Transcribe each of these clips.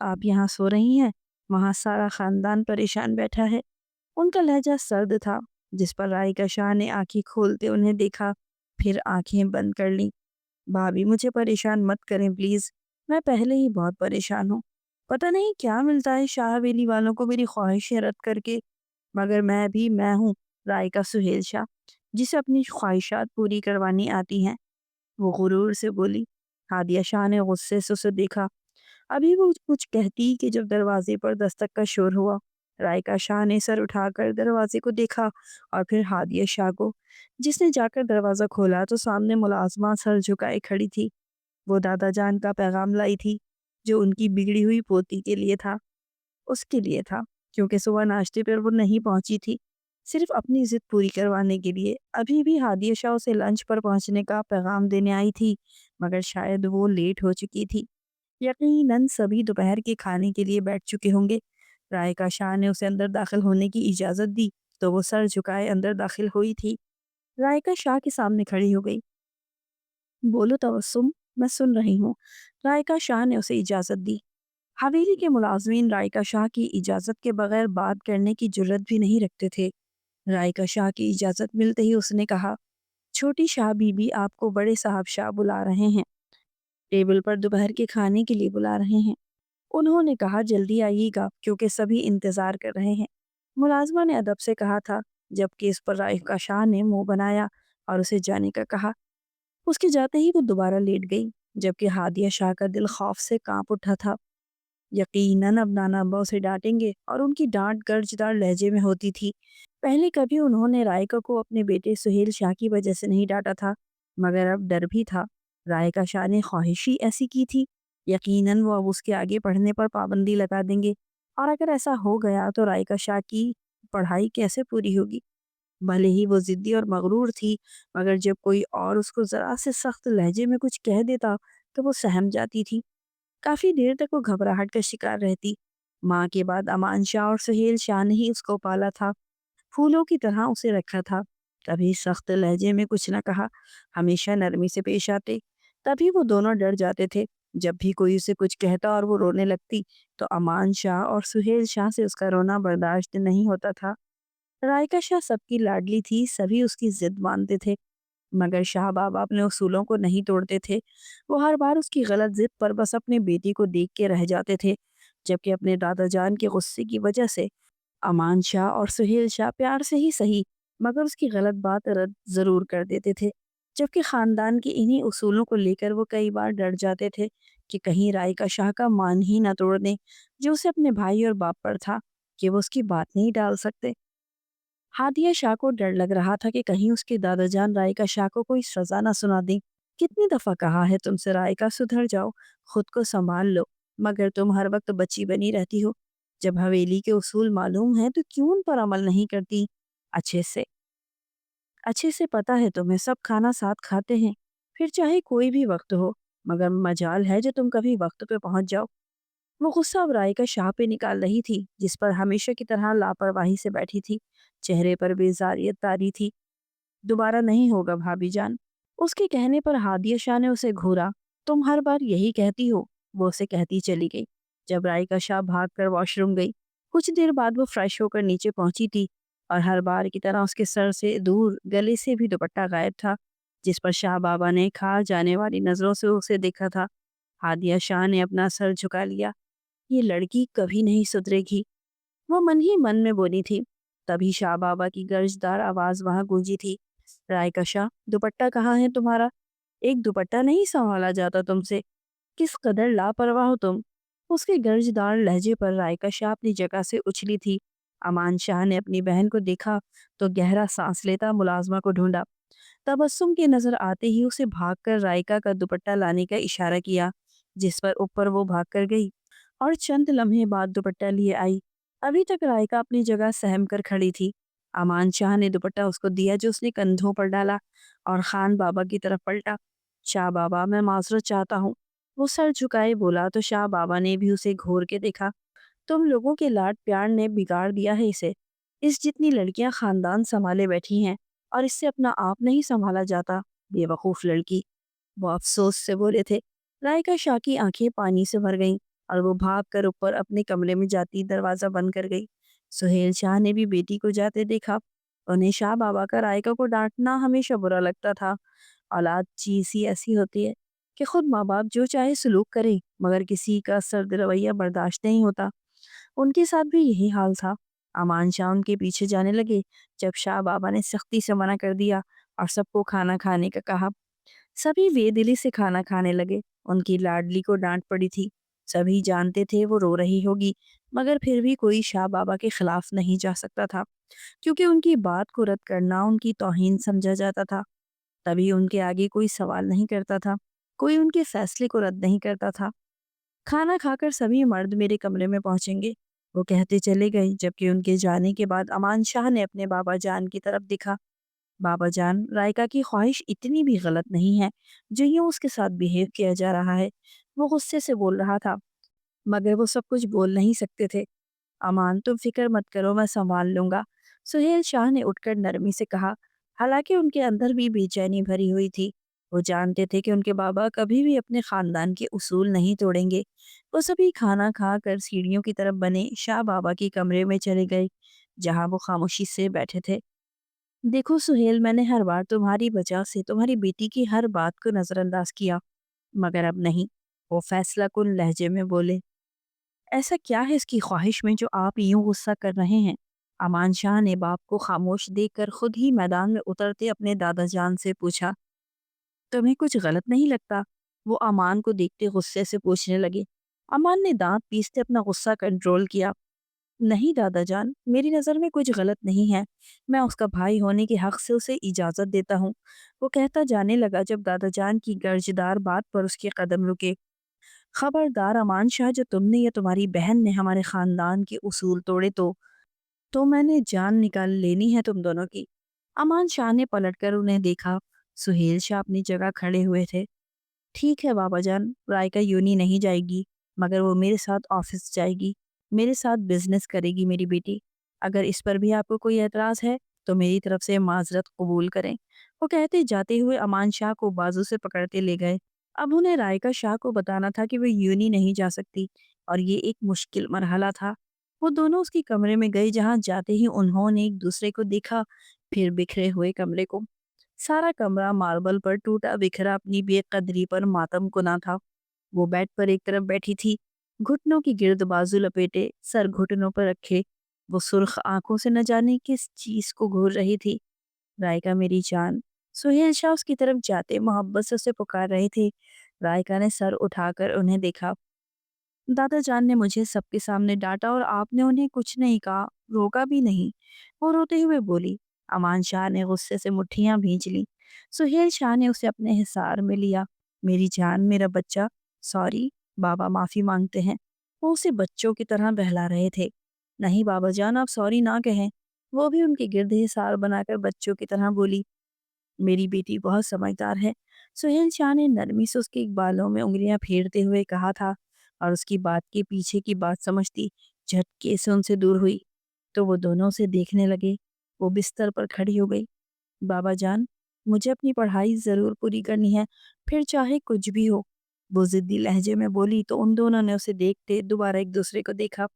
آپ یہاں سو رہی ہیں، وہاں سارا خاندان پریشان بیٹھا ہے۔ ان کا لہجہ سرد تھا، جس پر رائکا شاہ نے آنکھیں کھولتے انہیں دیکھا، پھر آنکھیں بند کر لیں۔ بھابھی مجھے پریشان مت کریں پلیز، میں پہلے ہی بہت پریشان ہوں۔ پتہ نہیں کیا ملتا ہے شاہ حویلی والوں کو میری خواہشیں رد کر کے، مگر میں ہوں رائکا سہیل شاہ، جسے اپنی خواہشات پوری کروانی آتی ہیں، وہ غرور سے بولی۔ ہادیہ شاہ نے غصے سے اسے دیکھا۔ ابھی وہ کچھ کہتی کہ جب دروازے پر دستک کا شور ہوا۔ رائکا شاہ نے سر اٹھا کر دروازے کو دیکھا اور پھر ہادیہ شاہ کو، جس نے جا کر دروازہ کھولا تو سامنے ملازمہ سر جھکائے کھڑی تھی۔ وہ دادا جان کا پیغام لائی تھی، جو ان کی بگڑی ہوئی پوتی کے لیے تھا، اس کے لیے تھا، کیونکہ صبح ناشتے پر وہ نہیں پہنچی تھی، صرف اپنی ضد پوری کروانے کے لیے۔ ابھی بھی ہادیہ شاہ اسے لنچ پر پہنچنے کا پیغام دینے آئی تھی، مگر شاید وہ لیٹ ہو چکی تھی۔ یقیناً سبھی دوپہر کے کھانے کے لیے بیٹھ چکے ہوں گے۔ رائکا شاہ نے اسے اندر داخل ہونے کی اجازت دی تو وہ سر جھکائے اندر داخل ہوئی تھی۔ رائکا شاہ کے سامنے کھڑی ہو گئی۔ بولو تبسم، میں سن رہی ہوں۔ رائکا شاہ نے اسے اجازت دی۔ حویلی کے ملازمین رائکا شاہ کی اجازت کے بغیر بات کرنے کی جرت بھی نہیں رکھتے تھے۔ رائکا شاہ کی اجازت ملتے ہی اس نے کہا، چھوٹی شاہ بی بی آپ کو بڑے صاحب شاہ بلا رہے ہیں، ٹیبل پر دوپہر کے کھانے کے لیے بلا رہے ہیں۔ انہوں نے کہا جلدی آئیے گا کیونکہ سبھی انتظار کر رہے ہیں۔ ملازمہ نے ادب سے کہا تھا، جبکہ اس پر رائکا شاہ نے منہ بنایا اور اسے جانے کا کہا۔ اس کے جاتے ہی وہ دوبارہ لیٹ گئی، جبکہ ہادیہ شاہ کا دل خوف سے کانپ اٹھا تھا۔ یقیناً اب نانا ابا اسے ڈانٹیں گے، اور ان کی ڈانٹ گرجدار لہجے میں ہوتی تھی۔ پہلے کبھی انہوں نے رائکا کو اپنے بیٹے سہیل شاہ کی وجہ سے نہیں ڈانٹا تھا، مگر اب ڈر بھی تھا۔ رائکا شاہ نے خواہش ہی ایسی کی تھی، یقیناً وہ اب اس کے آگے پڑھنے پر پابندی لگا دیں گے، اور اگر ایسا ہو گیا تو رائکا شاہ کی پڑھائی کیسے پوری ہوگی؟ بھلے ہی وہ ضدی اور مغرور تھی، مگر جب کوئی اور اس کو ذرا سے سخت لہجے میں کچھ کہہ دیتا تو وہ سہم جاتی تھی۔ کافی دیر تک وہ گھبراہٹ کا شکار رہتی۔ ماں کے بعد امان شاہ اور سہیل شاہ نے ہی اس کو پالا تھا، پھولوں کی طرح اسے رکھا تھا۔ کبھی سخت لہجے میں کچھ نہ کہا، ہمیشہ نرمی سے پیش آتے۔ تبھی وہ دونوں ڈر جاتے تھے۔ جب بھی کوئی اسے کچھ کہتا اور وہ رونے لگتی تو امان شاہ اور سہیل شاہ سے اس کا رونا برداشت نہیں ہوتا تھا۔ رائکا شاہ سب کی لاڈلی تھی، سبھی اس کی ضد مانتے تھے، مگر شاہ بابا اپنے اصولوں کو نہیں توڑتے تھے۔ وہ ہر بار اس کی غلط ضد پر بس اپنے بیٹی کو دیکھ کے رہ جاتے تھے، جبکہ اپنے دادا جان کے غصے کی وجہ سے امان شاہ اور سہیل شاہ پیار سے ہی صحیح مگر اس کی غلط بات رد ضرور کر دیتے تھے۔ جبکہ خاندان کے انہی اصولوں کو لے کر وہ کئی بار ڈر جاتے تھے کہ کہیں رائکا شاہ کا مان ہی نہ توڑ دیں، جو اسے اپنے بھائی اور باپ پر تھا کہ وہ اس کی بات نہیں ڈال سکتے۔ ہادیہ شاہ کو ڈر لگ رہا تھا کہ کہیں اس کے دادا جان رائکا شاہ کو کوئی سزا نہ سنا دیں۔ کتنی دفعہ کہا ہے تم سے رائکا سدھر جاؤ، خود کو سنبھال لو، مگر تم ہر وقت بچی بنی رہتی ہو۔ جب حویلی کے اصول معلوم ہیں تو کیوں ان پر عمل نہیں کرتی؟ اچھے سے پتہ ہے تمہیں سب کھانا ساتھ کھاتے ہیں، پھر چاہے کوئی بھی وقت ہو، مگر مجال ہے جو تم کبھی وقت پہ پہنچ جاؤ۔ وہ غصہ اب رائکا شاہ پہ نکال رہی تھی، جس پر ہمیشہ کی طرح لاپرواہی سے بیٹھی تھی، چہرے پر بیزاریت طاری تھی۔ دوبارہ نہیں ہوگا بھابھی جان۔ اس کے کہنے پر ہادیہ شاہ نے اسے گھورا۔ تم ہر بار یہی کہتی ہو، وہ اسے کہتی چلی گئی۔ جب رائکا شاہ بھاگ کر واش روم گئی، کچھ دیر بعد وہ فریش ہو کر نیچے پہنچی تھی، اور ہر بار کی طرح اس کے سر سے دور گلے سے بھی دوپٹہ غائب تھا، جس پر شاہ بابا نے کھا جانے والی نظروں سے اسے دیکھا تھا۔ ہادیہ شاہ نے اپنا سر جھکا لیا۔ یہ لڑکی کبھی نہیں سدھرے گی، وہ من ہی من میں بولی تھی۔ تبھی شاہ بابا کی گرجدار آواز وہاں گونجی تھی، رائکا شاہ دوپٹہ کہاں ہے تمہارا؟ ایک دوپٹہ نہیں سنبھالا جاتا تم سے؟ کس قدر لاپرواہ ہو تم؟ اس کے گرجدار لہجے پر رائکا شاہ اپنی جگہ سے اچھلی تھی۔ امان شاہ نے اپنی بہن کو دیکھا تو گہرا سانس لیتا ملازمہ کو ڈھونڈا۔ تبسم کی نظر آتے ہی اسے بھاگ کر رائکا کا دوپٹہ لانے کا اشارہ کیا، جس پر اوپر وہ بھاگ کر گئی اور چند لمحے بعد دوپٹہ لیے آئی۔ ابھی تک رائکا اپنی جگہ سہم کر کھڑی تھی۔ امان شاہ نے دوپٹہ اس کو دیا جو اس نے کندھوں پر ڈالا اور خان بابا کی طرف پلٹا۔ شاہ بابا میں معذرت چاہتا ہوں، وہ سر جھکائے بولا تو شاہ بابا نے بھی اسے گھور کے دیکھا۔ تم لوگوں کے لاڈ پیار نے بگاڑ دیا ہے اسے، اس جتنی لڑکیاں خاندان سنبھالے بیٹھی ہیں اور اس سے اپنا آپ نہیں سنبھالا جاتا، بے وقوف لڑکی، وہ افسوس سے بولے تھے۔ رائکا شاہ کی آنکھیں پانی سے بھر گئیں۔ اور وہ بھاگ کر اوپر اپنے کمرے میں جاتی دروازہ بند کر گئی۔ سہیل شاہ نے بھی بیٹی کو جاتے دیکھا۔ انہیں شاہ بابا کا رائکا کو ڈانٹنا ہمیشہ برا لگتا تھا۔ اولاد چیز ہی ایسی ہوتی ہے کہ خود ماں باپ جو چاہے سلوک کرے، مگر کسی کا سرد رویہ برداشت نہیں ہوتا۔ ان کے ساتھ بھی یہی حال تھا۔ امان شاہ ان کے پیچھے جانے لگے جب شاہ بابا نے سختی سے منع کر دیا اور سب کو کھانا کھانے کا کہا۔ سبھی بے دلی سے کھانا کھانے لگے۔ ان کی لاڈلی کو ڈانٹ پڑی تھی۔ سبھی جانتے تھے وہ رو رہی ہوگی، مگر پھر بھی کوئی شاہ بابا کے خلاف نہیں جا سکتا تھا، کیونکہ ان کی بات کو رد کرنا ان کی توہین سمجھا جاتا تھا۔ تبھی ان کے آگے کوئی سوال نہیں کرتا تھا، کوئی ان کے فیصلے کو رد نہیں کرتا تھا۔ کھانا کھا کر سبھی مرد میرے کمرے میں پہنچیں گے، وہ کہتے چلے گئے، جبکہ ان کے جانے کے بعد امان شاہ نے اپنے بابا جان کی طرف دکھا۔ بابا جان، رائکا کی خواہش اتنی بھی غلط نہیں ہے جو یوں اس کے ساتھ بیہیو کیا جا رہا ہے۔ وہ غصے سے بول رہا تھا، مگر وہ سب کچھ بول نہیں سکتے تھے۔ امان، تم فکر مت کرو، میں سنبھال لوں گا، سہیل شاہ نے اٹھ کر نرمی سے کہا، حالانکہ ان کے اندر بھی بے چینی بھری ہوئی تھی۔ وہ جانتے تھے کہ ان کے بابا کبھی بھی اپنے خاندان کے اصول نہیں توڑیں گے۔ وہ سبھی کھانا کھا کر سیڑھیوں کی طرف بنے شاہ بابا کے کمرے میں چلے گئے، جہاں وہ خاموشی سے بیٹھے تھے۔ دیکھو سہیل، میں نے ہر بار تمہاری وجہ سے تمہاری بیٹی کی ہر بات کو نظر انداز کیا، مگر اب نہیں، وہ فیصلہ کن لہجے میں بولے۔ ایسا کیا ہے اس کی خواہش میں جو آپ یوں غصہ کر رہے ہیں؟ امان شاہ نے باپ کو خاموش دیکھ کر خود ہی میدان میں اترتے اپنے دادا جان سے پوچھا۔ تمہیں کچھ غلط نہیں لگتا؟ وہ امان کو دیکھتے غصے سے پوچھنے لگے۔ امان نے دانت پیستے اپنا غصہ کنٹرول کیا۔ نہیں دادا جان، میری نظر میں کچھ غلط نہیں ہے، میں اس کا بھائی ہونے کے حق سے اسے اجازت دیتا ہوں، وہ کہتا جانے لگا جب دادا جان کی گرجدار بات پر اس کے قدم رکے۔ خبردار امان شاہ، جو تم نے یا تمہاری بہن نے ہمارے خاندان کے اصول توڑے تو میں نے جان نکال لینی ہے تم دونوں کی۔ امان شاہ نے پلٹ کر انہیں دیکھا۔ سہیل شاہ اپنی جگہ کھڑے ہوئے تھے۔ ٹھیک ہے بابا جان، رائکا یونی نہیں جائے گی، مگر وہ میرے ساتھ آفس جائے گی، میرے ساتھ بزنس کرے گی میری بیٹی۔ اگر اس پر بھی آپ کو کوئی اعتراض ہے تو میری طرف سے معذرت قبول کریں، وہ کہتے جاتے ہوئے امان شاہ کو بازو سے پکڑتے لے گئے۔ اب انہیں رائکا شاہ کو بتانا تھا کہ وہ یونی نہیں جا سکتی، اور یہ ایک مشکل مرحلہ تھا۔ وہ دونوں اس کی کمرے میں گئے، جہاں جاتے ہی انہوں نے ایک دوسرے کو دیکھا، پھر بکھرے ہوئے کمرے کو۔ سارا کمرہ ماربل پر ٹوٹا بکھرا اپنی بے قدری پر ماتم کنا تھا۔ وہ بیڈ پر ایک طرف بیٹھی تھی، گھٹنوں کی گرد بازو لپیٹے، سر گھٹنوں پر رکھے۔ وہ سرخ آنکھوں سے نہ جانے کس چیز کو گھور رہی تھی۔ رائکا میری جان، سہیل شاہ اس کی طرف جاتے محبت سے اسے پکار رہے تھے۔ رائکا نے سر اٹھا کر انہیں دیکھا۔ دادا جان نے مجھے سب کے سامنے ڈانٹا اور آپ نے انہیں کچھ نہیں کہا، روکا بھی نہیں، وہ روتے ہوئے بولی۔ امان شاہ نے غصے سے مٹھیاں بھینچ لی۔ سہیل شاہ نے اسے اپنے حصار میں لیا۔ میری جان، میرا بچہ، سوری، بابا معافی مانگتے ہیں۔ وہ اسے بچوں کی طرح بہلا رہے تھے۔ نہیں بابا جان، آپ سوری نہ کہیں، وہ بھی ان کے گرد حصار بنا کر بچوں کی طرح بولی۔ میری بیٹی بہت سمجھدار ہے، سہیل شاہ نے نرمی سے اس کے بالوں میں انگلیاں پھیرتے ہوئے کہا تھا، اور اس کی بات کے پیچھے کی بات سمجھتی جھٹکے سے ان سے دور ہوئی تو وہ دونوں سے دیکھنے لگے۔ وہ بستر پر کھڑی ہو گئی۔ بابا جان، مجھے اپنی پڑھائی ضرور پوری کرنی ہے، پھر چاہے کچھ بھی ہو، وہ ضدی لہجے میں بولی تو ان دونوں نے اسے دیکھتے دوبارہ ایک دوسرے کو دیکھا۔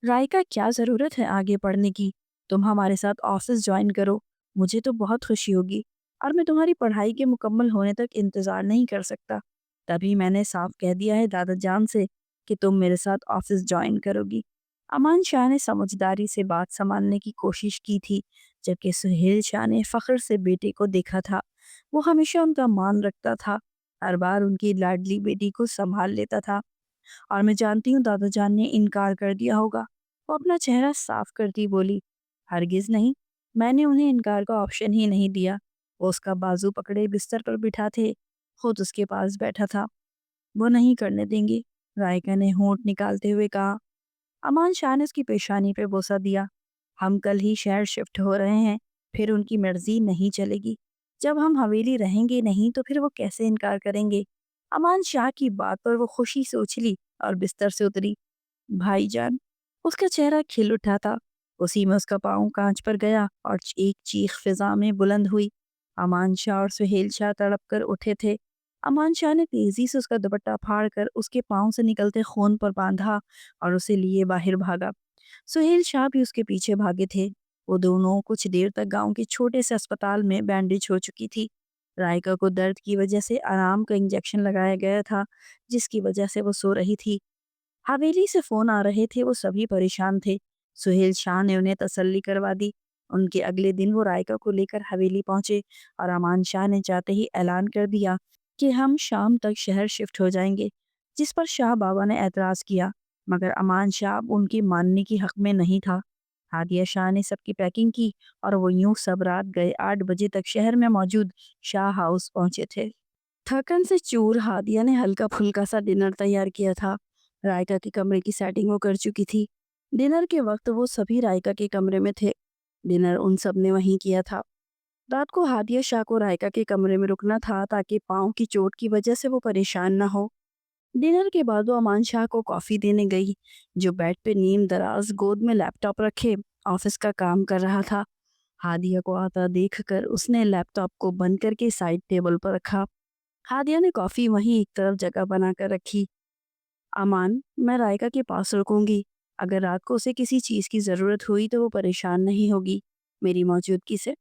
رائکا، کیا ضرورت ہے آگے پڑھنے کی؟ تم ہمارے ساتھ آفس جوائن کرو، مجھے تو بہت خوشی ہوگی، اور میں تمہاری پڑھائی کے مکمل ہونے تک انتظار نہیں کر سکتا۔ تبھی میں نے صاف کہہ دیا ہے دادا جان سے کہ تم میرے ساتھ آفس جوائن کرو گی۔ امان شاہ نے سمجھداری سے بات سنبھالنے کی کوشش کی تھی، جبکہ سہیل شاہ نے فخر سے بیٹے کو دیکھا تھا۔ وہ ہمیشہ ان کا مان رکھتا تھا، ہر بار ان کی لاڈلی بیٹی کو سنبھال لیتا تھا۔ اور میں جانتی ہوں دادا جان نے انکار کر دیا ہوگا، وہ اپنا چہرہ صاف کرتی بولی۔ ہرگز نہیں، میں نے انہیں انکار کا آپشن ہی نہیں دیا۔ وہ اس کا بازو پکڑے بستر پر بٹھا تھے، خود اس کے پاس بیٹھا تھا۔ وہ نہیں کرنے دیں گے، رائکا نے ہونٹ نکالتے ہوئے کہا۔ امان شاہ نے اس کی پیشانی پہ بوسہ دیا۔ ہم کل ہی شہر شفٹ ہو رہے ہیں، پھر ان کی مرضی نہیں چلے گی۔ جب ہم حویلی رہیں گے نہیں تو پھر وہ کیسے انکار کریں گے؟ امان شاہ کی بات پر وہ خوشی سے اچھلی اور بستر سے اتری۔ بھائی جان، اس کا چہرہ کھل اٹھا تھا۔ اسی میں اس کا پاؤں کانچ پر گیا اور ایک چیخ فضا میں بلند ہوئی۔ امان شاہ اور سہیل شاہ تڑپ کر اٹھے تھے۔ امان شاہ نے تیزی سے اس کا دوپٹہ پھاڑ کر اس کے پاؤں سے نکلتے خون پر باندھا اور اسے لیے باہر بھاگا۔ سہیل شاہ بھی اس کے پیچھے بھاگے تھے۔ وہ دونوں کچھ دیر تک گاؤں کے چھوٹے سے اسپتال میں بینڈیج ہو چکی تھی۔ رائکا کو درد کی وجہ سے آرام کا انجیکشن لگایا گیا تھا، جس کی وجہ سے وہ سو رہی تھی۔ حویلی سے فون آ رہے تھے، وہ سبھی پریشان تھے۔ سہیل شاہ نے انہیں تسلی کروا دی۔ ان کے اگلے دن وہ رائکا کو لے کر حویلی پہنچے اور امان شاہ نے جاتے ہی اعلان کر دیا کہ ہم شام تک شہر شفٹ ہو جائیں گے، جس پر شاہ بابا نے اعتراض کیا، مگر امان شاہ اب ان کی ماننے کی حق میں نہیں تھا۔ ہادیہ شاہ نے سب کی پیکنگ کی اور وہ یوں سب رات گئے 8 بجے تک شہر میں موجود شاہ ہاؤس پہنچے تھے۔ تھکن سے چور ہادیہ نے ہلکا پھلکا سا ڈنر تیار کیا تھا۔ رائکا کے کمرے کی سیٹنگ وہ کر چکی تھی۔ ڈنر کے وقت وہ سبھی رائکا کے کمرے میں تھے۔ ڈنر ان سب نے وہیں کیا تھا۔ رات کو ہادیہ شاہ کو رائکا کے کمرے میں رکنا تھا تاکہ پاؤں کی چوٹ کی وجہ سے وہ پریشان نہ ہو۔ ڈنر کے بعد وہ امان شاہ کو کافی دینے گئی، جو بیڈ پہ نیم دراز گود میں لیپ ٹاپ رکھے آفس کا کام کر رہا تھا۔ ہادیہ کو آتا دیکھ کر اس نے لیپ ٹاپ کو بند کر کے سائڈ ٹیبل پر رکھا۔ ہادیہ نے کافی وہیں ایک طرف جگہ بنا کر رکھی۔ امان، میں رائکا کے پاس رکوں گی۔ اگر رات کو اسے کسی چیز کی ضرورت ہوئی تو وہ پریشان نہیں ہوگی میری موجودگی سے،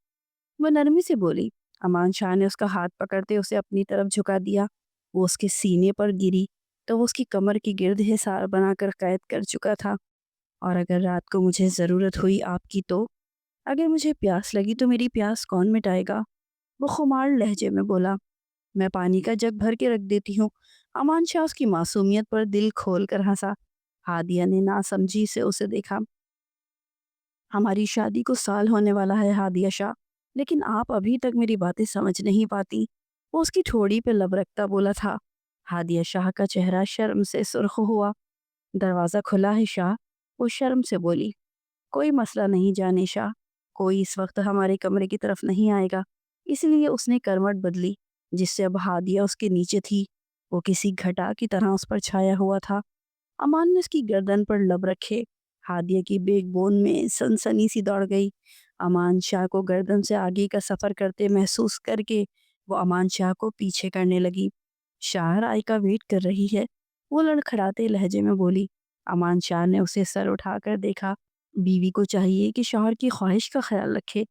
وہ نرمی سے بولی۔ امان شاہ نے اس کا ہاتھ پکڑتے اسے اپنی طرف جھکا دیا۔ وہ اس کے سینے پر گری تو وہ اس کی کمر کی گرد حصار بنا کر قید کر چکا تھا۔ اور اگر رات کو مجھے ضرورت ہوئی آپ کی تو، اگر مجھے پیاس لگی تو میری پیاس کون مٹائے گا؟ وہ خمار لہجے میں بولا۔ میں پانی کا جگ بھر کے رکھ دیتی ہوں۔ امان شاہ اس کی معصومیت پر دل کھول کر ہنسا۔ ہادیہ نے ناسمجھی سے اسے دیکھا۔ ہماری شادی کو سال ہونے والا ہے ہادیہ شاہ، لیکن آپ ابھی تک میری باتیں سمجھ نہیں پاتی، وہ اس کی ٹھوڑی پہ لب رکھتا بولا تھا۔ ہادیہ شاہ کا چہرہ شرم سے سرخ ہوا۔ دروازہ کھلا ہے شاہ، وہ شرم سے بولی۔ کوئی مسئلہ نہیں جانے شاہ، کوئی اس وقت ہمارے کمرے کی طرف نہیں آئے گا۔ اس لیے اس نے کروٹ بدلی، جس سے اب ہادیہ اس کے نیچے تھی۔ وہ کسی گھٹا کی طرح اس پر چھایا ہوا تھا۔ امان نے اس کی گردن پر لب رکھے۔ ہادیہ کی بیک بون میں سنسنی سی دوڑ گئی۔ امان شاہ کو گردن سے آگے کا سفر کرتے محسوس کر کے وہ امان شاہ کو پیچھے کرنے لگی۔ شاہ رائکا ویٹ کر رہی ہے، وہ لڑکھڑاتے لہجے میں بولی۔ امان شاہ نے اسے سر اٹھا کر دیکھا۔ بیوی کو چاہیے کہ شوہر کی خواہش کا خیال رکھے،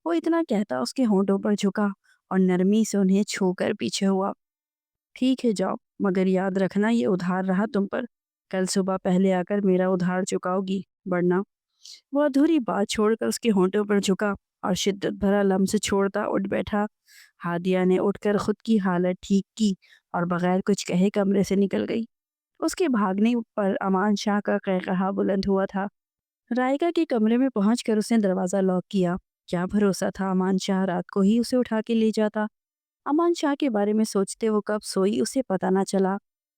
وہ اتنا کہتا اس کے ہونٹوں پر جھکا اور نرمی سے انہیں چھو کر پیچھے ہوا۔ ٹھیک ہے جاؤ، مگر یاد رکھنا یہ ادھار رہا تم پر، کل صبح پہلے آ کر میرا ادھار چکاؤ گی، ورنہ۔ وہ ادھوری بات چھوڑ کر اس کے ہونٹوں پر جھکا اور شدت بھرا لمس چھوڑتا اٹھ بیٹھا۔ ہادیہ نے اٹھ کر خود کی حالت ٹھیک کی اور بغیر کچھ کہے کمرے سے نکل گئی۔ اس کے بھاگنے پر امان شاہ کا قہقہا بلند ہوا تھا۔ رائکا کے کمرے میں پہنچ کر اس نے دروازہ لاک کیا۔ کیا بھروسہ تھا امان شاہ رات کو ہی اسے اٹھا کے لے جاتا۔ امان شاہ کے بارے میں سوچتے وہ کب سوئی اسے پتہ نہ چلا۔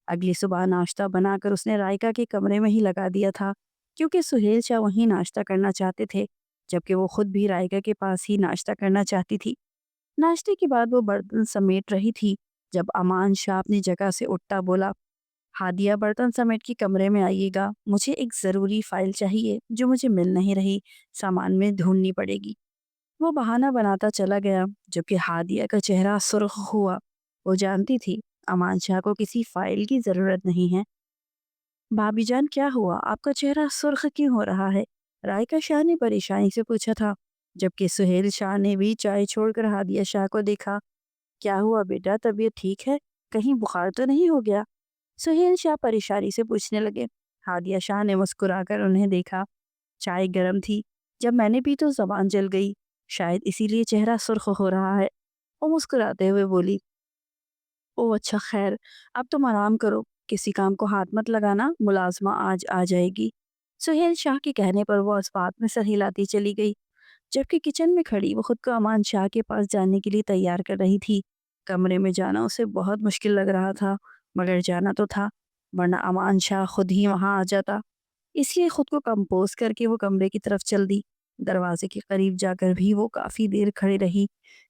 اگلی صبح ناشتہ بنا کر اس نے رائکا کے کمرے میں ہی لگا دیا تھا، کیونکہ سہیل شاہ وہیں ناشتہ کرنا چاہتے تھے، جبکہ وہ خود بھی رائکا کے پاس ہی ناشتہ کرنا چاہتی تھی۔ ناشتے کے بعد وہ برتن سمیٹ رہی تھی جب امان شاہ اپنی جگہ سے اٹھتا بولا۔ ہادیہ، برتن سمیٹ کے کمرے میں آئیے گا، مجھے ایک ضروری فائل چاہیے جو مجھے مل نہیں رہی، سامان میں ڈھونڈنی پڑے گی۔ وہ بہانہ بناتا چلا گیا، جبکہ ہادیہ کا چہرہ سرخ ہوا۔ وہ جانتی تھی امان شاہ کو کسی فائل کی ضرورت نہیں ہے۔ بھابی جان، کیا ہوا؟ آپ کا چہرہ سرخ کیوں ہو رہا ہے؟ رائکا شاہ نے پریشانی سے پوچھا تھا، جبکہ سہیل شاہ نے بھی چائے چھوڑ کر ہادیہ شاہ کو دیکھا۔ کیا ہوا بیٹا، طبیعت ٹھیک ہے؟ کہیں بخار تو نہیں ہو گیا؟ سہیل شاہ پریشانی سے پوچھنے لگے۔ ہادیہ شاہ نے مسکرا کر انہیں دیکھا۔ چائے گرم تھی، جب میں نے پی تو زبان جل گئی، شاید اسی لیے چہرہ سرخ ہو رہا ہے، وہ مسکراتے ہوئے بولی۔ او اچھا، خیر، اب تم آرام کرو، کسی کام کو ہاتھ مت لگانا، ملازمہ آج آ جائے گی۔ سہیل شاہ کے کہنے پر وہ اس بات میں سر ہلاتی چلی گئی، جبکہ کچن میں کھڑی وہ خود کو امان شاہ کے پاس جانے کے لیے تیار کر رہی تھی۔ کمرے میں جانا اسے بہت مشکل لگ رہا تھا، مگر جانا تو تھا، ورنہ امان شاہ خود ہی وہاں آ جاتا۔ اس لیے خود کو کمپوز کر کے وہ کمرے کی طرف چل دی۔ دروازے کے قریب جا کر بھی وہ کافی دیر کھڑی رہی۔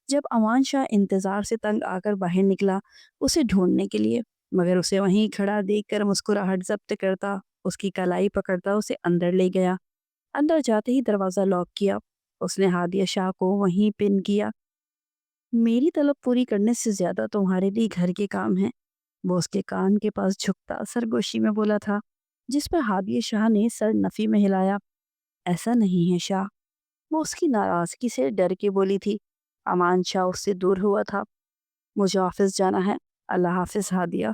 جب امان شاہ انتظار سے تنگ آ کر باہر نکلا اسے ڈھونڈنے کے لیے، مگر اسے وہیں کھڑا دیکھ کر مسکراہٹ ضبط کرتا اس کی کلائی پکڑتا اسے اندر لے گیا۔ اندر جاتے ہی دروازہ لاک کیا۔ اس نے ہادیہ شاہ کو وہیں پن کیا۔ میری طلب پوری کرنے سے زیادہ تمہارے لیے گھر کے کام ہیں، وہ اس کے کان کے پاس جھکتا سرگوشی میں بولا تھا، جس پر ہادیہ شاہ نے سر نفی میں ہلایا۔ ایسا نہیں ہے شاہ، وہ اس کی ناراضگی سے ڈر کے بولی تھی۔ امان شاہ اس سے دور ہوا تھا۔ مجھے آفس جانا ہے، اللہ حافظ ہادیہ۔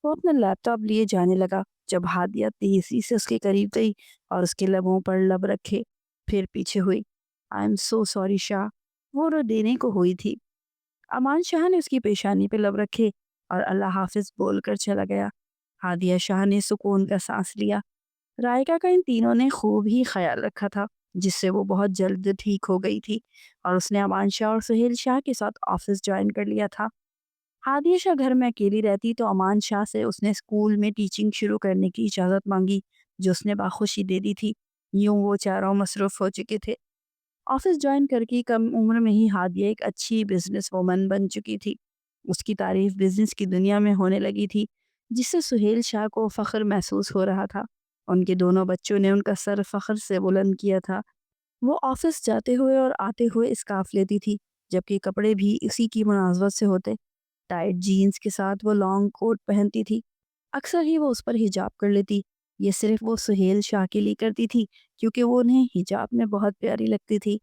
وہ اپنا لیپ ٹاپ لیے جانے لگا جب ہادیہ تیزی سے اس کے قریب گئی اور اس کے لبوں پر لب رکھے پھر پیچھے ہوئی۔ آئی ایم سو سوری شاہ، وہ رو دینے کو ہوئی تھی۔ امان شاہ نے اس کی پیشانی پہ لب رکھے اور اللہ حافظ بول کر چلا گیا۔ ہادیہ شاہ نے سکون کا سانس لیا۔ رائکا کا ان تینوں نے خوب ہی خیال رکھا تھا، جس سے وہ بہت جلد ٹھیک ہو گئی تھی اور اس نے امان شاہ اور سہیل شاہ کے ساتھ آفس جوائن کر لیا تھا۔ ہادیہ شاہ گھر میں اکیلی رہتی تو امان شاہ سے اس نے اسکول میں ٹیچنگ شروع کرنے کی اجازت مانگی، جو اس نے باخوشی دے دی تھی۔ یوں وہ چاروں مصروف ہو چکے تھے۔ آفس جوائن کر کے کم عمر میں ہی ہادیہ ایک اچھی بزنس وومن بن چکی تھی۔ اس کی تعریف بزنس کی دنیا میں ہونے لگی تھی، جس سے سہیل شاہ کو فخر محسوس ہو رہا تھا۔ ان کے دونوں بچوں نے ان کا سر فخر سے بلند کیا تھا۔ وہ آفس جاتے ہوئے اور آتے ہوئے اسکارف لیتی تھی، جبکہ کپڑے بھی اسی کی مناسبت سے ہوتے۔ ٹائٹ جینز کے ساتھ وہ لانگ کوٹ پہنتی تھی۔ اکثر ہی وہ اس پر حجاب کر لیتی۔ یہ صرف وہ سہیل شاہ کے لیے کرتی تھی، کیونکہ وہ انہیں حجاب میں بہت پیاری لگتی تھی۔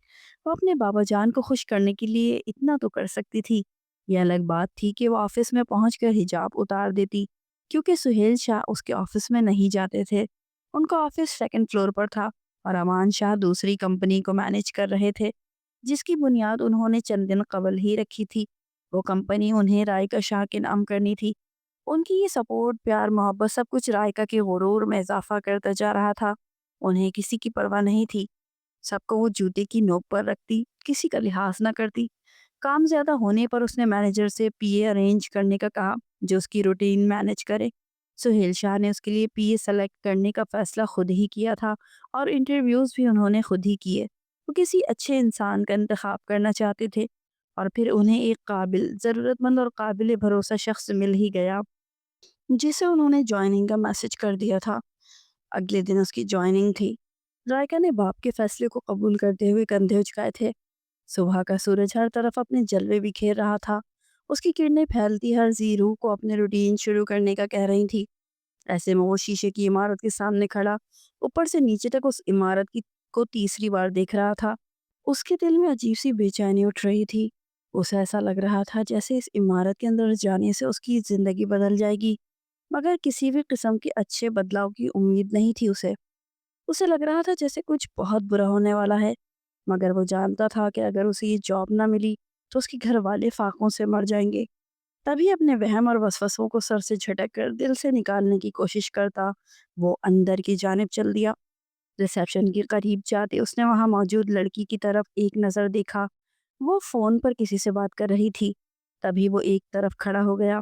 وہ اپنے بابا جان کو خوش کرنے کے لیے اتنا تو کر سکتی تھی۔ یہ الگ بات تھی کہ وہ آفس میں پہنچ کر حجاب اتار دیتی، کیونکہ سہیل شاہ اس کے آفس میں نہیں جاتے تھے۔ ان کا آفس سیکنڈ فلور پر تھا اور امان شاہ دوسری کمپنی کو مینیج کر رہے تھے، جس کی بنیاد انہوں نے چند دن قبل ہی رکھی تھی۔ وہ کمپنی انہیں رائکا شاہ کے نام کرنی تھی۔ ان کی یہ سپورٹ، پیار، محبت سب کچھ رائکا کے غرور میں اضافہ کرتا جا رہا تھا۔ انہیں کسی کی پرواہ نہیں تھی۔ سب کو وہ جوتے کی نوک پر رکھتی، کسی کا لحاظ نہ کرتی۔ کام زیادہ ہونے پر اس نے مینیجر سے پی اے ارینج کرنے کا کہا، جو اس کی روٹین مینیج کرے۔ سہیل شاہ نے اس کے لیے پی اے سلیکٹ کرنے کا فیصلہ خود ہی کیا تھا اور انٹرویوز بھی انہوں نے خود ہی کیے۔ وہ کسی اچھے انسان کا انتخاب کرنا چاہتے تھے اور پھر انہیں ایک قابل، ضرورت مند اور قابل بھروسہ شخص مل ہی گیا، جسے انہوں نے جوائننگ کا میسج کر دیا تھا۔ اگلے دن اس کی جوائننگ تھی۔ رائکا نے باپ کے فیصلے کو قبول کرتے ہوئے کندھے اچکائے تھے۔ صبح کا سورج ہر طرف اپنے جلوے بکھیر رہا تھا۔ اس کی کرنیں پھیلتی ہر ذی روح کو اپنے روٹین شروع کرنے کا کہہ رہی تھی۔ ایسے میں وہ شیشے کی عمارت کے سامنے کھڑا اوپر سے نیچے تک اس عمارت کو تیسری بار دیکھ رہا تھا۔ اس کے دل میں عجیب سی بے چینی اٹھ رہی تھی۔ اسے ایسا لگ رہا تھا جیسے اس عمارت کے اندر جانے سے اس کی زندگی بدل جائے گی، مگر کسی بھی قسم کے اچھے بدلاؤ کی امید نہیں تھی اسے۔ اسے لگ رہا تھا جیسے کچھ بہت برا ہونے والا ہے، مگر وہ جانتا تھا کہ اگر اسے یہ جاب نہ ملی تو اس کے گھر والے فاقوں سے مر جائیں گے۔ تبھی اپنے وہم اور وسوسوں کو سر سے جھٹک کر دل سے نکالنے کی کوشش کرتا وہ اندر کی جانب چل دیا۔ ریسیپشن کے قریب جاتے اس نے وہاں موجود لڑکی کی طرف ایک نظر دیکھا۔ وہ فون پر کسی سے بات کر رہی تھی۔ تبھی وہ ایک طرف کھڑا ہو گیا۔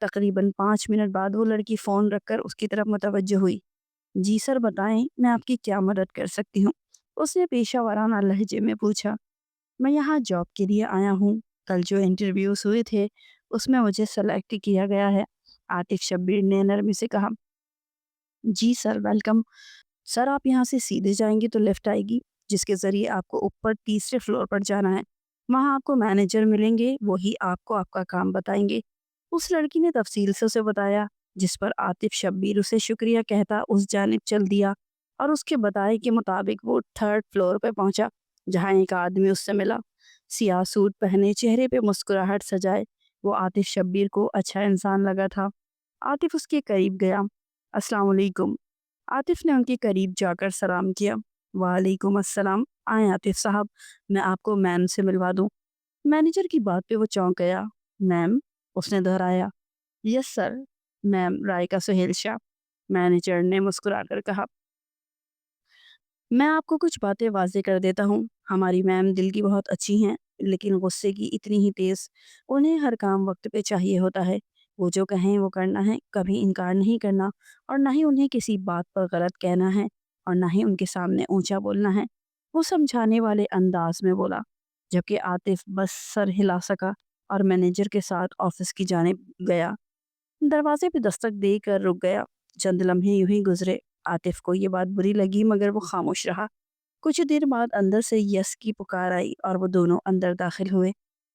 تقریباً 5 منٹ بعد وہ لڑکی فون رکھ کر اس کی طرف متوجہ ہوئی۔ جی سر، بتائیں میں آپ کی کیا مدد کر سکتی ہوں؟ اس نے پیشہ ورانہ لہجے میں پوچھا۔ میں یہاں جاب کے لیے آیا ہوں۔ کل جو انٹرویوز ہوئے تھے اس میں مجھے سلیکٹ کیا گیا ہے، عاطف شبیر نے نرمی سے کہا۔ جی سر، ویلکم۔ سر آپ یہاں سے سیدھے جائیں گے تو لیفٹ آئے گی، جس کے ذریعے آپ کو اوپر تیسرے فلور پر جانا ہے۔ وہاں آپ کو مینیجر ملیں گے، وہی آپ کو آپ کا کام بتائیں گے۔ اس لڑکی نے تفصیل سے اسے بتایا، جس پر عاطف شبیر اسے شکریہ کہتا اس جانب چل دیا اور اس کے بتائے کے مطابق وہ 3rd فلور پہ پہنچا، جہاں ایک آدمی اس سے ملا۔ سیاہ سوٹ پہنے، چہرے پہ مسکراہٹ سجائے، وہ عاطف شبیر کو اچھا انسان لگا تھا۔ عاطف اس کے قریب گیا۔ السلام علیکم۔ عاطف نے ان کے قریب جا کر سلام کیا۔ وعلیکم السلام۔ آئیں عاطف صاحب، میں آپ کو میم سے ملوا دوں۔ مینیجر کی بات پہ وہ چونک گیا۔ میم؟ اس نے دہرایا۔ یس سر، میم رائکا سہیل شاہ، مینیجر نے مسکرا کر کہا۔ میں آپ کو کچھ باتیں واضح کر دیتا ہوں۔ ہماری میم دل کی بہت اچھی ہیں، لیکن غصے کی اتنی ہی تیز۔ انہیں ہر کام وقت پہ چاہیے ہوتا ہے۔ وہ جو کہیں وہ کرنا ہے، کبھی انکار نہیں کرنا، اور نہ ہی انہیں کسی بات پر غلط کہنا ہے، اور نہ ہی ان کے سامنے اونچا بولنا ہے۔ وہ سمجھانے والے انداز میں بولا، جبکہ عاطف بس سر ہلا سکا اور مینیجر کے ساتھ آفس کی جانب گیا۔ دروازے پہ دستک دے کر رک گیا۔ چند لمحے یوں ہی گزرے۔ عاطف کو یہ بات بری لگی، مگر وہ خاموش رہا۔ کچھ دیر بعد اندر سے یس کی پکار آئی اور وہ دونوں اندر داخل ہوئے۔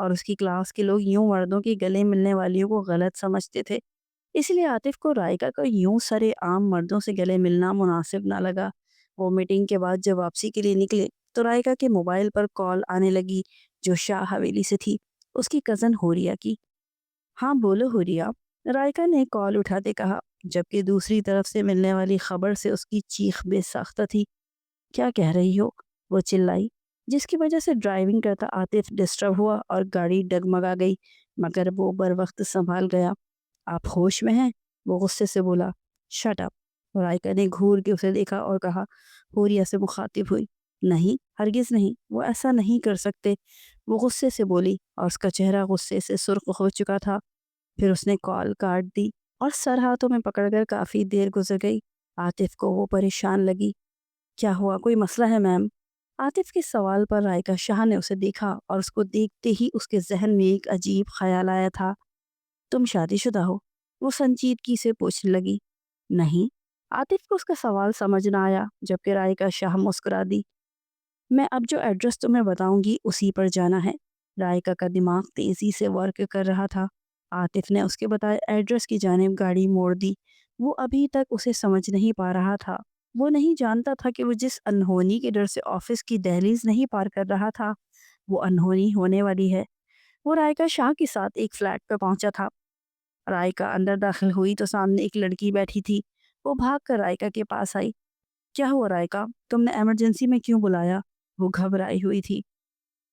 اور اس کی کلاس کے لوگ یوں مردوں کے گلے ملنے والیوں کو غلط سمجھتے تھے۔ اس لیے عاطف کو رائکا کا یوں سرے عام مردوں سے گلے ملنا مناسب نہ لگا۔ وہ میٹنگ کے بعد جب واپسی کے لیے نکلے تو رائکا کے موبائل پر کال آنے لگی، جو شاہ حویلی سے تھی، اس کی کزن ہوریا کی۔ ہاں بولو ہوریا، رائکا نے کال اٹھاتے کہا، جبکہ دوسری طرف سے ملنے والی خبر سے اس کی چیخ بے ساختہ تھی۔ کیا کہہ رہی ہو؟ وہ چلائی، جس کی وجہ سے ڈرائیونگ کرتا عاطف ڈسٹرب ہوا اور گاڑی ڈگمگا گئی، مگر وہ بر وقت سنبھال گیا۔ آپ ہوش میں ہیں؟ وہ غصے سے بولا۔ شٹ اپ، رائکا نے گھور کے اسے دیکھا اور کہا، ہوریا سے مخاطب ہوئی۔ نہیں، ہرگز نہیں، وہ ایسا نہیں کر سکتے، وہ غصے سے بولی، اور اس کا چہرہ غصے سے سرخ ہو چکا تھا۔ پھر اس نے کال کاٹ دی اور سر ہاتھوں میں پکڑ کر کافی دیر گزر گئی۔ عاطف کو وہ پریشان لگی۔ کیا ہوا، کوئی مسئلہ ہے میم؟ عاطف کے سوال پر رائکا شاہ نے اسے دیکھا اور اس کو دیکھتے ہی اس کے ذہن میں ایک عجیب خیال آیا تھا۔ تم شادی شدہ ہو؟ وہ سنجیدگی سے پوچھنے لگی۔ نہیں۔ عاطف کو اس کا سوال سمجھ نہ آیا، جبکہ رائکا شاہ مسکرا دی۔ میں اب جو ایڈریس تمہیں بتاؤں گی اسی پر جانا ہے۔ رائکا کا دماغ تیزی سے ورک کر رہا تھا۔ عاطف نے اس کے بتائے ایڈریس کی جانب گاڑی موڑ دی۔ وہ ابھی تک اسے سمجھ نہیں پا رہا تھا۔ وہ نہیں جانتا تھا کہ وہ جس انہونی کے ڈر سے آفس کی دہلیز نہیں پار کر رہا تھا، وہ انہونی ہونے والی ہے۔ وہ رائکا شاہ کے ساتھ ایک فلیٹ پہ پہنچا تھا۔ رائکا اندر داخل ہوئی تو سامنے ایک لڑکی بیٹھی تھی۔ وہ بھاگ کر رائکا کے پاس آئی۔ کیا ہوا رائکا، تم نے ایمرجنسی میں کیوں بلایا؟ وہ گھبرائی ہوئی تھی۔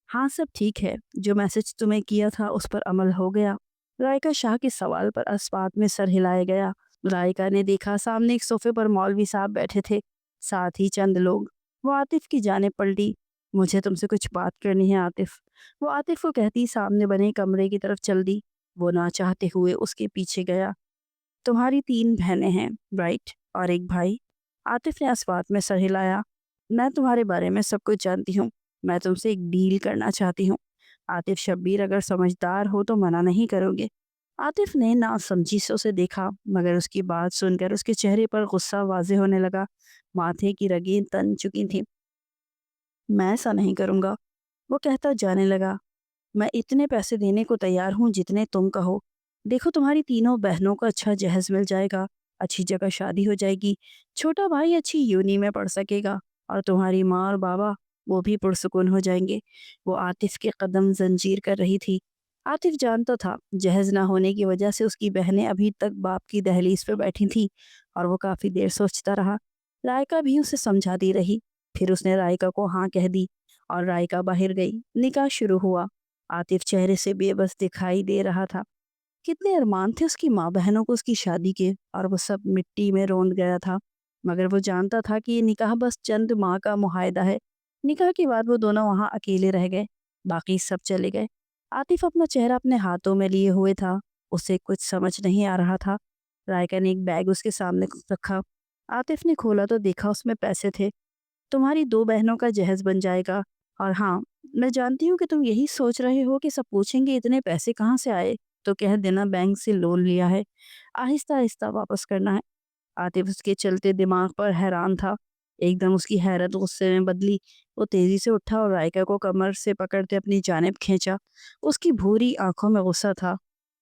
ہاں سب ٹھیک ہے، جو میسج تمہیں کیا تھا اس پر عمل ہو گیا۔ رائکا شاہ کے سوال پر اسبات میں سر ہلایا گیا۔ رائکا نے دیکھا سامنے ایک صوفے پر مولوی صاحب بیٹھے تھے، ساتھ ہی چند لوگ۔ وہ عاطف کی جانب پلٹی۔ مجھے تم سے کچھ بات کرنی ہے عاطف، وہ عاطف کو کہتی سامنے بنے کمرے کی طرف چل دی۔ وہ نہ چاہتے ہوئے اس کے پیچھے گیا۔ تمہاری 3 بہنیں ہیں، رائٹ، اور ایک بھائی؟ عاطف نے اسبات میں سر ہلایا۔ میں تمہارے بارے میں سب کچھ جانتی ہوں، میں تم سے ایک ڈیل کرنا چاہتی ہوں۔ عاطف شبیر اگر سمجھدار ہو تو منع نہیں کرو گے۔ عاطف نے ناسمجھی سے اسے دیکھا، مگر اس کی بات سن کر اس کے چہرے پر غصہ واضح ہونے لگا۔ ماتھے کی رگیں تن چکی تھیں۔ میں ایسا نہیں کروں گا، وہ کہتا جانے لگا۔ میں اتنے پیسے دینے کو تیار ہوں جتنے تم کہو۔ دیکھو تمہاری تینوں بہنوں کو اچھا جہیز مل جائے گا، اچھی جگہ شادی ہو جائے گی، چھوٹا بھائی اچھی یونی میں پڑھ سکے گا، اور تمہاری ماں اور بابا وہ بھی پرسکون ہو جائیں گے۔ وہ عاطف کے قدم زنجیر کر رہی تھی۔ عاطف جانتا تھا جہیز نہ ہونے کی وجہ سے اس کی بہنیں ابھی تک باپ کی دہلیز پہ بیٹھی تھیں، اور وہ کافی دیر سوچتا رہا۔ رائکا بھی اسے سمجھاتی رہی۔ پھر اس نے رائکا کو ہاں کہہ دی اور رائکا باہر گئی۔ نکاح شروع ہوا۔ عاطف چہرے سے بے بس دکھائی دے رہا تھا۔ کتنے ارمان تھے اس کی ماں بہنوں کو اس کی شادی کے، اور وہ سب مٹی میں روند گیا تھا۔ مگر وہ جانتا تھا کہ یہ نکاح بس چند ماہ کا معاہدہ ہے۔ نکاح کے بعد وہ دونوں وہاں اکیلے رہ گئے، باقی سب چلے گئے۔ عاطف اپنا چہرہ اپنے ہاتھوں میں لیے ہوئے تھا، اسے کچھ سمجھ نہیں آ رہا تھا۔ رائکا نے ایک بیگ اس کے سامنے رکھا۔ عاطف نے کھولا تو دیکھا اس میں پیسے تھے۔ تمہاری 2 بہنوں کا جہیز بن جائے گا، اور ہاں میں جانتی ہوں کہ تم یہی سوچ رہے ہو کہ سب پوچھیں گے اتنے پیسے کہاں سے آئے، تو کہہ دینا بینک سے لون لیا ہے، آہستہ آہستہ واپس کرنا ہے۔ عاطف اس کے چلتے دماغ پر حیران تھا۔ ایک دم اس کی حیرت غصے میں بدلی۔ وہ تیزی سے اٹھا اور رائکا کو کمر سے پکڑتے اپنی جانب کھینچا۔ اس کی بھوری آنکھوں میں غصہ تھا۔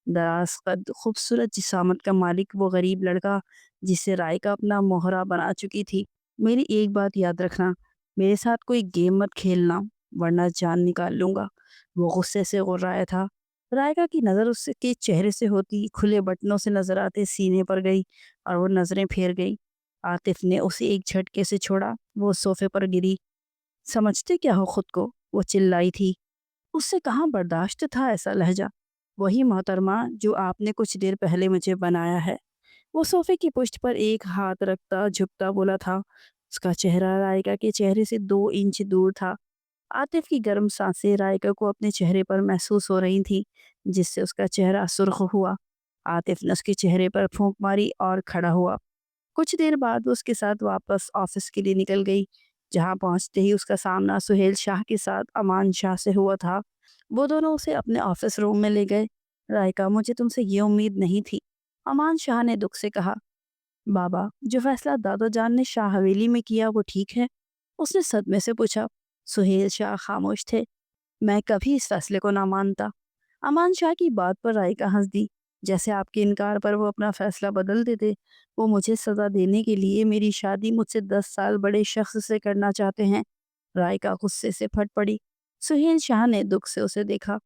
دراز قد، خوبصورت جسامت کا مالک وہ غریب لڑکا جسے رائکا اپنا مہرہ بنا چکی تھی۔ میری ایک بات یاد رکھنا، میرے ساتھ کوئی گیم مت کھیلنا ورنہ جان نکال لوں گا۔ وہ غصے سے غرایا تھا۔ رائکا کی نظر اس کے چہرے سے ہوتی کھلے بٹنوں سے نظر آتے سینے پر گئی، اور وہ نظریں پھیر گئی۔ عاطف نے اسے ایک جھٹکے سے چھوڑا۔ وہ صوفے پر گری۔ سمجھتے کیا ہو خود کو، وہ چلائی تھی۔ اس سے کہاں برداشت تھا ایسا لہجہ۔ وہی محترمہ جو آپ نے کچھ دیر پہلے مجھے بنایا ہے۔ وہ صوفے کی پشت پر ایک ہاتھ رکھتا جھکتا بولا تھا۔ اس کا چہرہ رائکا کے چہرے سے 2 انچ دور تھا۔ عاطف کی گرم سانسیں رائکا کو اپنے چہرے پر محسوس ہو رہی تھیں، جس سے اس کا چہرہ سرخ ہوا۔ عاطف نے اس کے چہرے پر پھونک ماری اور کھڑا ہوا۔ کچھ دیر بعد وہ اس کے ساتھ واپس آفس کے لیے نکل گئی۔ جہاں پہنچتے ہی اس کا سامنا سہیل شاہ کے ساتھ امان شاہ سے ہوا تھا۔ وہ دونوں اسے اپنے آفس روم میں لے گئے۔ رائکا، مجھے تم سے یہ امید نہیں تھی، امان شاہ نے دکھ سے کہا۔ بابا، جو فیصلہ دادا جان نے شاہ حویلی میں کیا وہ ٹھیک ہے؟ اس نے صدمے سے پوچھا۔ سہیل شاہ خاموش تھے۔ میں کبھی اس فیصلے کو نہ مانتا، امان شاہ کی بات پر رائکا ہنس دی، جیسے آپ کے انکار پر وہ اپنا فیصلہ بدل دیتے۔ وہ مجھے سزا دینے کے لیے میری شادی مجھ سے 10 سال بڑے شخص سے کرنا چاہتے ہیں۔ رائکا غصے سے پھٹ پڑی۔ سہیل شاہ نے دکھ سے اسے دیکھا۔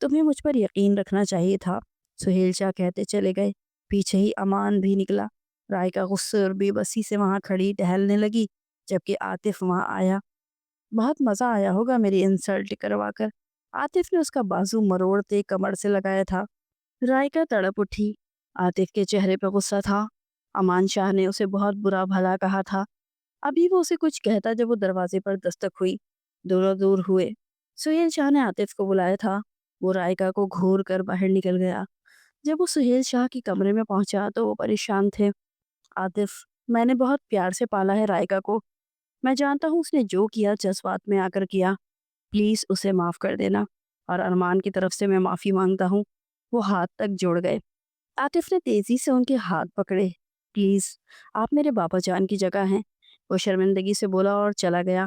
تمہیں مجھ پر یقین رکھنا چاہیے تھا، سہیل شاہ کہتے چلے گئے۔ پیچھے ہی امان بھی نکلا۔ رائکا غصے اور بے بسی سے وہاں کھڑی ٹہلنے لگی، جبکہ عاطف وہاں آیا۔ بہت مزہ آیا ہوگا میری انسلٹ کروا کر، عاطف نے اس کا بازو مروڑتے کمر سے لگایا تھا۔ رائکا تڑپ اٹھی۔ عاطف کے چہرے پہ غصہ تھا۔ امان شاہ نے اسے بہت برا بھلا کہا تھا۔ ابھی وہ اسے کچھ کہتا جب وہ دروازے پر دستک ہوئی۔ دونوں دور ہوئے۔ سہیل شاہ نے عاطف کو بلایا تھا۔ وہ رائکا کو گھور کر باہر نکل گیا۔ جب وہ سہیل شاہ کے کمرے میں پہنچا تو وہ پریشان تھے۔ عاطف، میں نے بہت پیار سے پالا ہے رائکا کو۔ میں جانتا ہوں اس نے جو کیا جذبات میں آ کر کیا۔ پلیز اسے معاف کر دینا، اور ارمان کی طرف سے میں معافی مانگتا ہوں۔ وہ ہاتھ تک جوڑ گئے۔ عاطف نے تیزی سے ان کے ہاتھ پکڑے۔ پلیز، آپ میرے بابا جان کی جگہ ہیں، وہ شرمندگی سے بولا اور چلا گیا۔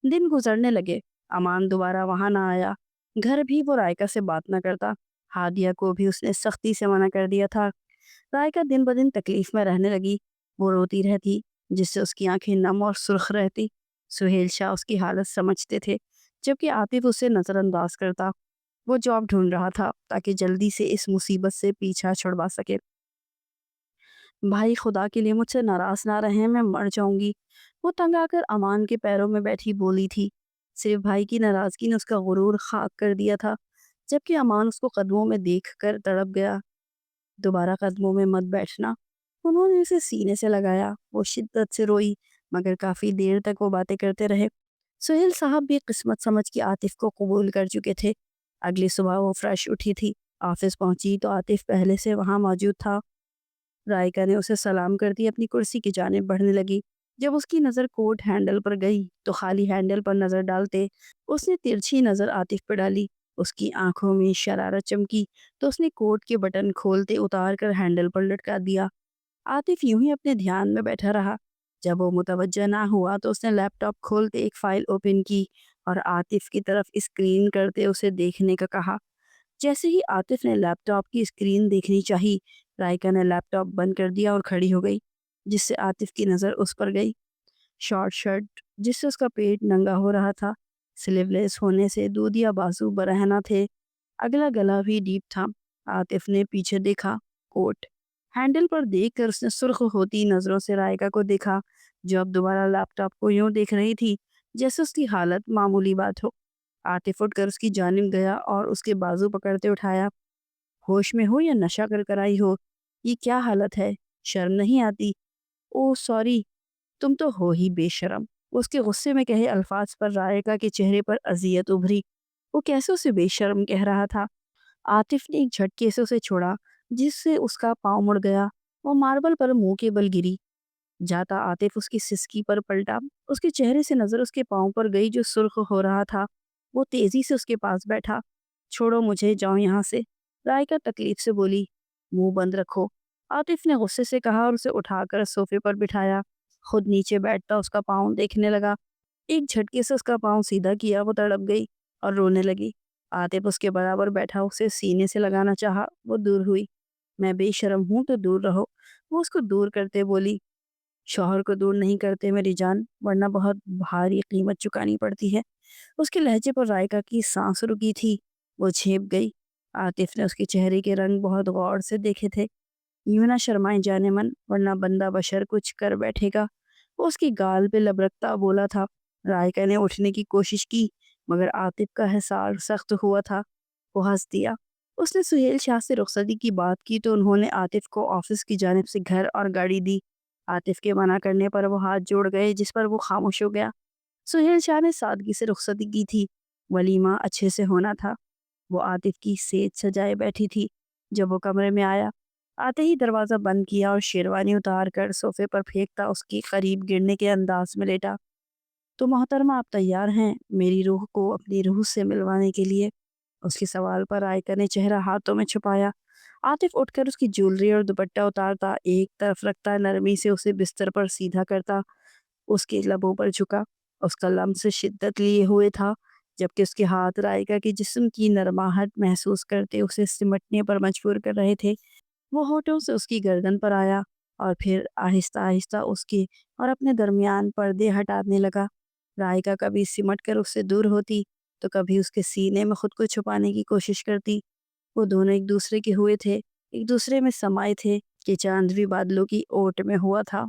دن گزرنے لگے۔ امان دوبارہ وہاں نہ آیا۔ گھر بھی وہ رائکا سے بات نہ کرتا۔ ہادیہ کو بھی اس نے سختی سے منع کر دیا تھا۔ رائکا دن بدن تکلیف میں رہنے لگی۔ وہ روتی رہتی، جس سے اس کی آنکھیں نم اور سرخ رہتی۔ سہیل شاہ اس کی حالت سمجھتے تھے، جبکہ عاطف اسے نظر انداز کرتا۔ وہ جاب ڈھونڈ رہا تھا تاکہ جلدی سے اس مصیبت سے پیچھا چھڑوا سکے۔ بھائی، خدا کے لیے مجھ سے ناراض نہ رہیں، میں مر جاؤں گی، وہ تنگ آ کر امان کے پیروں میں بیٹھی بولی تھی۔ صرف بھائی کی ناراضگی نے اس کا غرور خاک کر دیا تھا، جبکہ امان اس کو قدموں میں دیکھ کر تڑپ گیا۔ دوبارہ قدموں میں مت بیٹھنا، انہوں نے اسے سینے سے لگایا۔ وہ شدت سے روئی، مگر کافی دیر تک وہ باتیں کرتے رہے۔ سہیل صاحب بھی قسمت سمجھ کے عاطف کو قبول کر چکے تھے۔ اگلی صبح وہ فریش اٹھی تھی، آفس پہنچی تو عاطف پہلے سے وہاں موجود تھا۔ رائکا نے اسے سلام کر دی، اپنی کرسی کی جانب بڑھنے لگی۔ جب اس کی نظر کوٹ ہینڈل پر گئی تو خالی ہینڈل پر نظر ڈالتے اس نے ترچھی نظر عاطف پہ ڈالی۔ اس کی آنکھوں میں شرارت چمکی تو اس نے کوٹ کے بٹن کھولتے اتار کر ہینڈل پر لٹکا دیا۔ عاطف یوں ہی اپنے دھیان میں بیٹھا رہا۔ جب وہ متوجہ نہ ہوا تو اس نے لیپ ٹاپ کھولتے ایک فائل اوپن کی اور عاطف کی طرف اسکرین کرتے اسے دیکھنے کا کہا۔ جیسے ہی عاطف نے لیپ ٹاپ کی اسکرین دیکھنی چاہی، رائکا نے لیپ ٹاپ بند کر دیا اور کھڑی ہو گئی، جس سے عاطف کی نظر اس پر گئی۔ شارٹ شرٹ جس سے اس کا پیٹ ننگا ہو رہا تھا، سلیو لیس ہونے سے دودیا بازو برہنہ تھے، اگلا گلا بھی ڈیپ تھا۔ عاطف نے پیچھے دیکھا، کوٹ ہینڈل پر دیکھ کر اس نے سرخ ہوتی نظروں سے رائکا کو دیکھا، جو اب دوبارہ لیپ ٹاپ کو یوں دیکھ رہی تھی جیسے اس کی حالت معمولی بات ہو۔ عاطف اٹھ کر اس کی جانب گیا اور اس کے بازو پکڑتے اٹھایا۔ ہوش میں ہو یا نشہ کر آئی ہو؟ یہ کیا حالت ہے؟ شرم نہیں آتی؟ او سوری، تم تو ہو ہی بے شرم۔ اس کے غصے میں کہے الفاظ پر رائکا کے چہرے پر اذیت ابھری۔ وہ کیسے اسے بے شرم کہہ رہا تھا؟ عاطف نے ایک جھٹکے سے اسے چھوڑا، جس سے اس کا پاؤں مڑ گیا۔ وہ ماربل پر منہ کے بل گری۔ جاتا عاطف اس کی سسکی پر پلٹا۔ اس کے چہرے سے نظر اس کے پاؤں پر گئی جو سرخ ہو رہا تھا۔ وہ تیزی سے اس کے پاس بیٹھا۔ چھوڑو مجھے، جاؤ یہاں سے، رائکا تکلیف سے بولی۔ منہ بند رکھو، عاطف نے غصے سے کہا اور اسے اٹھا کر صوفے پر بٹھایا۔ خود نیچے بیٹھتا اس کا پاؤں دیکھنے لگا۔ ایک جھٹکے سے اس کا پاؤں سیدھا کیا، وہ تڑپ گئی اور رونے لگی۔ عاطف اس کے برابر بیٹھا اسے سینے سے لگانا چاہا، وہ دور ہوئی۔ میں بے شرم ہوں تو دور رہو، وہ اس کو دور کرتے بولی۔ شوہر کو دور نہیں کرتے میری جان، ورنہ بہت بھاری قیمت چکانی پڑتی ہے۔ اس کے لہجے پر رائکا کی سانس رکی تھی، وہ جھیپ گئی۔ عاطف نے اس کے چہرے کے رنگ بہت غور سے دیکھے تھے۔ یوں نہ شرمائے جانے من، ورنہ بندہ بشر کچھ کر بیٹھے گا، وہ اس کی گال پہ لبرکتا بولا تھا۔ رائکا نے اٹھنے کی کوشش کی، مگر عاطف کا حصار سخت ہوا تھا۔ وہ ہنس دیا۔ اس نے سہیل شاہ سے رخصتی کی بات کی تو انہوں نے عاطف کو آفس کی جانب سے گھر اور گاڑی دی۔ عاطف کے منع کرنے پر وہ ہاتھ جوڑ گئے، جس پر وہ خاموش ہو گیا۔ سہیل شاہ نے سادگی سے رخصتی کی تھی، ولیمہ اچھے سے ہونا تھا۔ وہ عاطف کی سیج سجائے بیٹھی تھی۔ جب وہ کمرے میں آیا، آتے ہی دروازہ بند کیا اور شیروانی اتار کر صوفے پر پھینکتا اس کی قریب گرنے کے انداز میں لیٹا۔ تو محترمہ، آپ تیار ہیں میری روح کو اپنی روح سے ملوانے کے لیے؟ اس کے سوال پر رائکا نے چہرہ ہاتھوں میں چھپایا۔ عاطف اٹھ کر اس کی جولری اور دوپٹہ اتارتا، ایک طرف رکھتا، نرمی سے اسے بستر پر سیدھا کرتا۔ اس کے لبوں پر جھکا، اس کا لمس شدت لیے ہوئے تھا، جبکہ اس کے ہاتھ رائکا کے جسم کی نرماہٹ محسوس کرتے اسے سمٹنے پر مجبور کر رہے تھے۔ وہ ہونٹوں سے اس کی گردن پر آیا اور پھر آہستہ آہستہ اس کے اور اپنے درمیان پردے ہٹانے لگا۔ رائکا کبھی سمٹ کر اس سے دور ہوتی تو کبھی اس کے سینے میں خود کو چھپانے کی کوشش کرتی۔ وہ دونوں ایک دوسرے کے ہوئے تھے، ایک دوسرے میں سمائے تھے کہ چاند بھی بادلوں کی اوٹ میں ہوا تھا۔